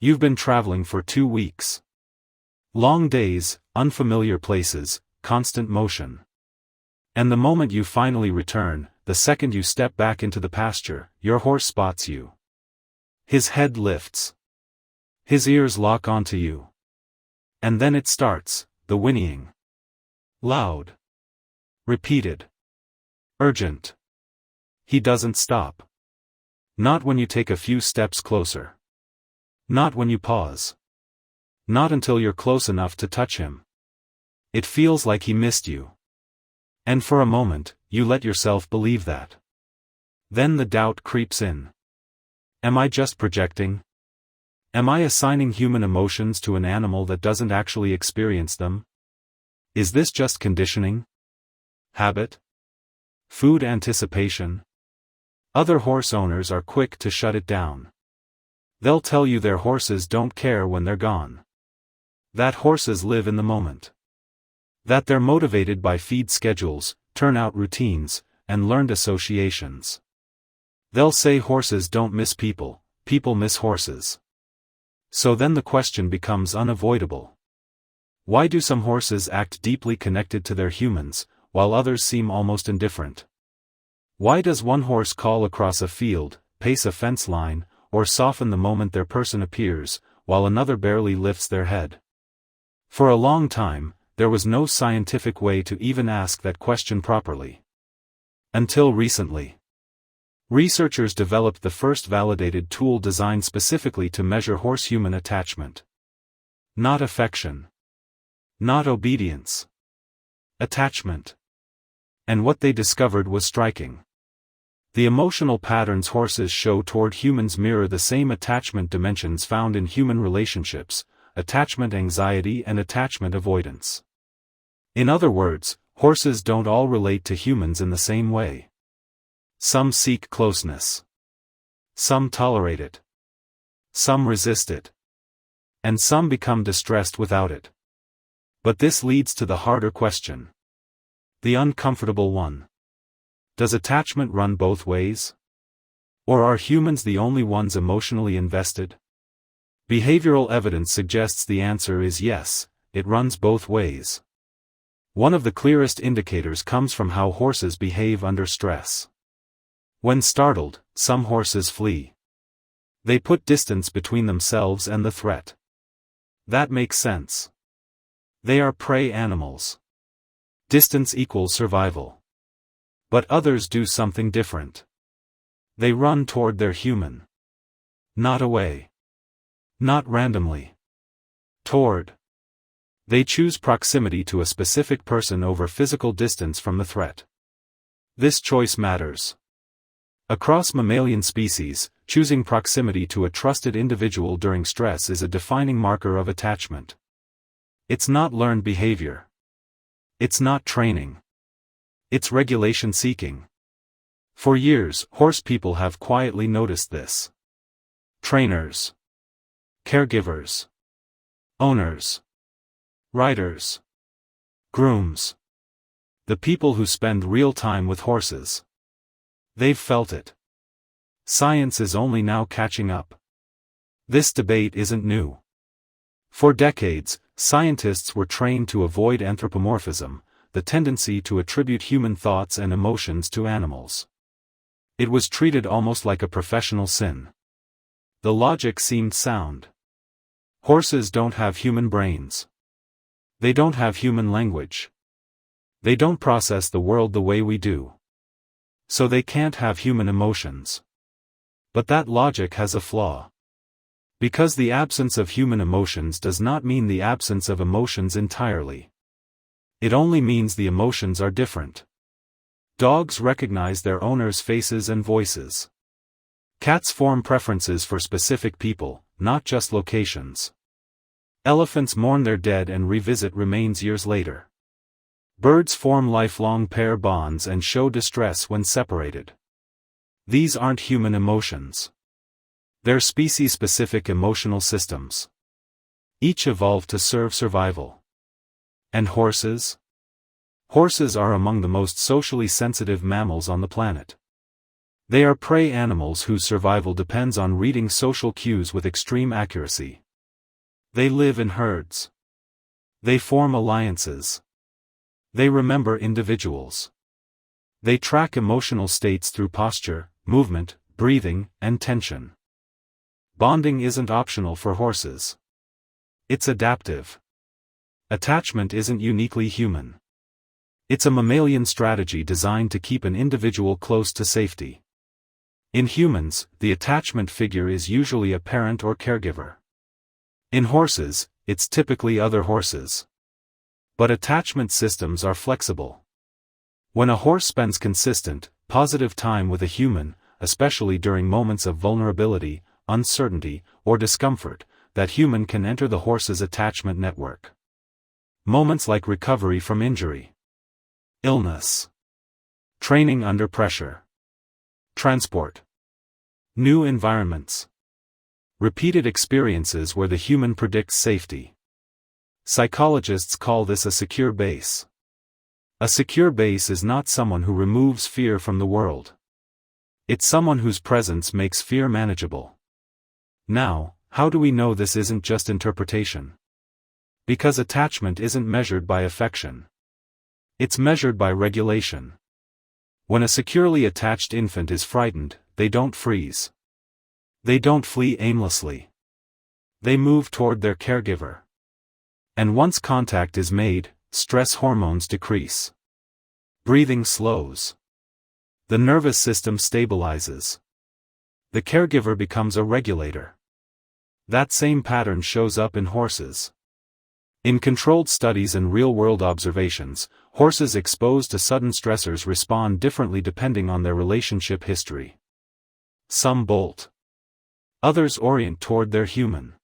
You've been traveling for 2 weeks. Long days, unfamiliar places, constant motion. And the moment you finally return, the second you step back into the pasture, your horse spots you. His head lifts. His ears lock onto you. And then it starts, the whinnying. Loud. Repeated. Urgent. He doesn't stop. Not when you take a few steps closer. Not when you pause. Not until you're close enough to touch him. It feels like he missed you. And for a moment, you let yourself believe that. Then the doubt creeps in. Am I just projecting? Am I assigning human emotions to an animal that doesn't actually experience them? Is this just conditioning? Habit? Food anticipation? Other horse owners are quick to shut it down. They'll tell you their horses don't care when they're gone. That horses live in the moment. That they're motivated by feed schedules, turnout routines, and learned associations. They'll say horses don't miss people, people miss horses. So then the question becomes unavoidable. Why do some horses act deeply connected to their humans, while others seem almost indifferent? Why does one horse call across a field, pace a fence line, or soften the moment their person appears, while another barely lifts their head? For a long time, there was no scientific way to even ask that question properly. Until recently. Researchers developed the first validated tool designed specifically to measure horse-human attachment. Not affection. Not obedience. Attachment. And what they discovered was striking. The emotional patterns horses show toward humans mirror the same attachment dimensions found in human relationships: attachment anxiety and attachment avoidance. In other words, horses don't all relate to humans in the same way. Some seek closeness. Some tolerate it. Some resist it. And some become distressed without it. But this leads to the harder question. The uncomfortable one. Does attachment run both ways? Or are humans the only ones emotionally invested? Behavioral evidence suggests the answer is yes, it runs both ways. One of the clearest indicators comes from how horses behave under stress. When startled, some horses flee. They put distance between themselves and the threat. That makes sense. They are prey animals. Distance equals survival. But others do something different. They run toward their human. Not away. Not randomly. Toward. They choose proximity to a specific person over physical distance from the threat. This choice matters. Across mammalian species, choosing proximity to a trusted individual during stress is a defining marker of attachment. It's not learned behavior. It's not training. It's regulation seeking. For years, horse people have quietly noticed this. Trainers. Caregivers. Owners. Riders. Grooms. The people who spend real time with horses. They've felt it. Science is only now catching up. This debate isn't new. For decades, scientists were trained to avoid anthropomorphism, the tendency to attribute human thoughts and emotions to animals. It was treated almost like a professional sin. The logic seemed sound. Horses don't have human brains. They don't have human language. They don't process the world the way we do. So they can't have human emotions. But that logic has a flaw. Because the absence of human emotions does not mean the absence of emotions entirely. It only means the emotions are different. Dogs recognize their owners' faces and voices. Cats form preferences for specific people, not just locations. Elephants mourn their dead and revisit remains years later. Birds form lifelong pair bonds and show distress when separated. These aren't human emotions. They're species-specific emotional systems. Each evolved to serve survival. And horses? Horses are among the most socially sensitive mammals on the planet. They are prey animals whose survival depends on reading social cues with extreme accuracy. They live in herds. They form alliances. They remember individuals. They track emotional states through posture, movement, breathing, and tension. Bonding isn't optional for horses. It's adaptive. Attachment isn't uniquely human. It's a mammalian strategy designed to keep an individual close to safety. In humans, the attachment figure is usually a parent or caregiver. In horses, it's typically other horses. But attachment systems are flexible. When a horse spends consistent, positive time with a human, especially during moments of vulnerability, uncertainty, or discomfort, that human can enter the horse's attachment network. Moments like recovery from injury, illness, training under pressure, transport, new environments, repeated experiences where the human predicts safety. Psychologists call this a secure base. A secure base is not someone who removes fear from the world. It's someone whose presence makes fear manageable. Now, how do we know this isn't just interpretation? Because attachment isn't measured by affection. It's measured by regulation. When a securely attached infant is frightened, they don't freeze. They don't flee aimlessly. They move toward their caregiver. And once contact is made, stress hormones decrease. Breathing slows. The nervous system stabilizes. The caregiver becomes a regulator. That same pattern shows up in horses. In controlled studies and real-world observations, horses exposed to sudden stressors respond differently depending on their relationship history. Some bolt. Others orient toward their human.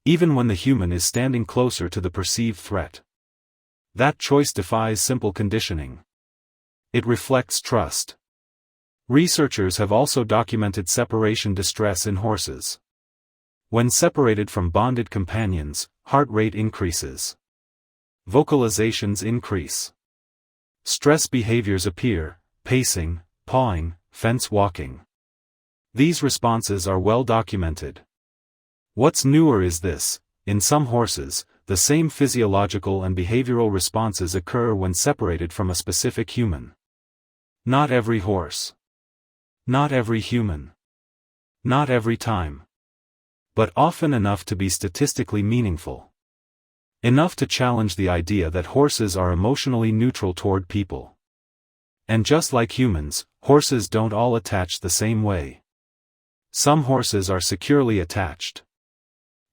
Even when the human is standing closer to the perceived threat. That choice defies simple conditioning. It reflects trust. Researchers have also documented separation distress in horses. When separated from bonded companions, heart rate increases. Vocalizations increase. Stress behaviors appear, pacing, pawing, fence walking. These responses are well documented. What's newer is this: in some horses, the same physiological and behavioral responses occur when separated from a specific human. Not every horse. Not every human. Not every time. But often enough to be statistically meaningful. Enough to challenge the idea that horses are emotionally neutral toward people. And just like humans, horses don't all attach the same way. Some horses are securely attached.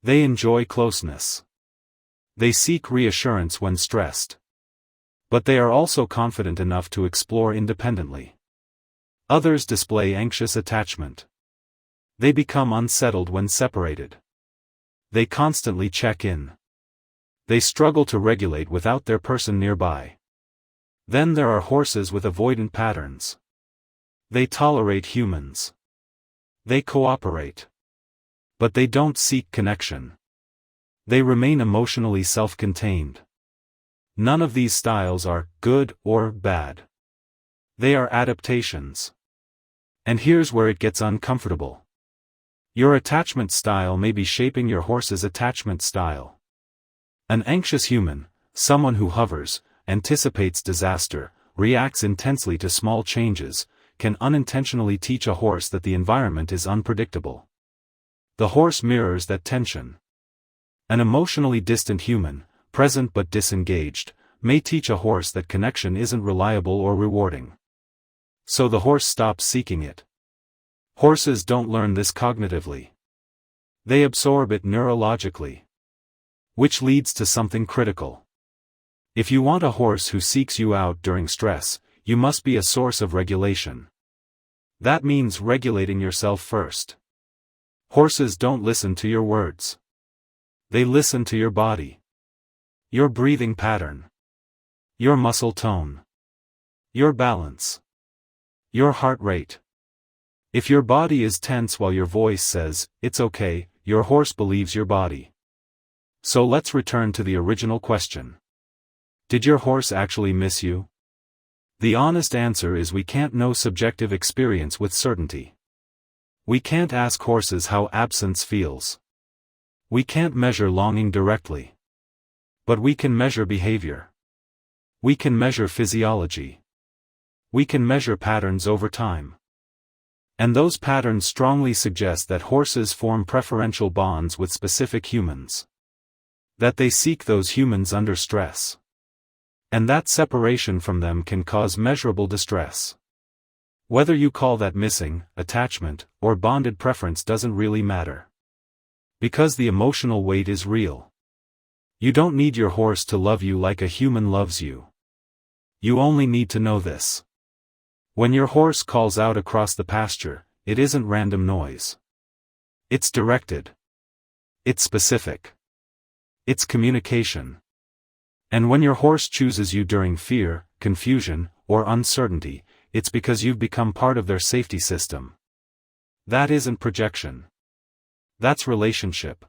They enjoy closeness. They seek reassurance when stressed. But they are also confident enough to explore independently. Others display anxious attachment. They become unsettled when separated. They constantly check in. They struggle to regulate without their person nearby. Then there are horses with avoidant patterns. They tolerate humans. They cooperate. But they don't seek connection. They remain emotionally self-contained. None of these styles are good or bad. They are adaptations. And here's where it gets uncomfortable. Your attachment style may be shaping your horse's attachment style. An anxious human, someone who hovers, anticipates disaster, reacts intensely to small changes, can unintentionally teach a horse that the environment is unpredictable. The horse mirrors that tension. An emotionally distant human, present but disengaged, may teach a horse that connection isn't reliable or rewarding. So the horse stops seeking it. Horses don't learn this cognitively. They absorb it neurologically. Which leads to something critical. If you want a horse who seeks you out during stress, you must be a source of regulation. That means regulating yourself first. Horses don't listen to your words. They listen to your body. Your breathing pattern. Your muscle tone. Your balance. Your heart rate. If your body is tense while your voice says, "It's okay," your horse believes your body. So let's return to the original question. Did your horse actually miss you? The honest answer is we can't know subjective experience with certainty. We can't ask horses how absence feels. We can't measure longing directly. But we can measure behavior. We can measure physiology. We can measure patterns over time. And those patterns strongly suggest that horses form preferential bonds with specific humans. That they seek those humans under stress. And that separation from them can cause measurable distress. Whether you call that missing, attachment, or bonded preference doesn't really matter. Because the emotional weight is real. You don't need your horse to love you like a human loves you. You only need to know this. When your horse calls out across the pasture, it isn't random noise. It's directed. It's specific. It's communication. And when your horse chooses you during fear, confusion, or uncertainty, it's because you've become part of their safety system. That isn't projection. That's relationship.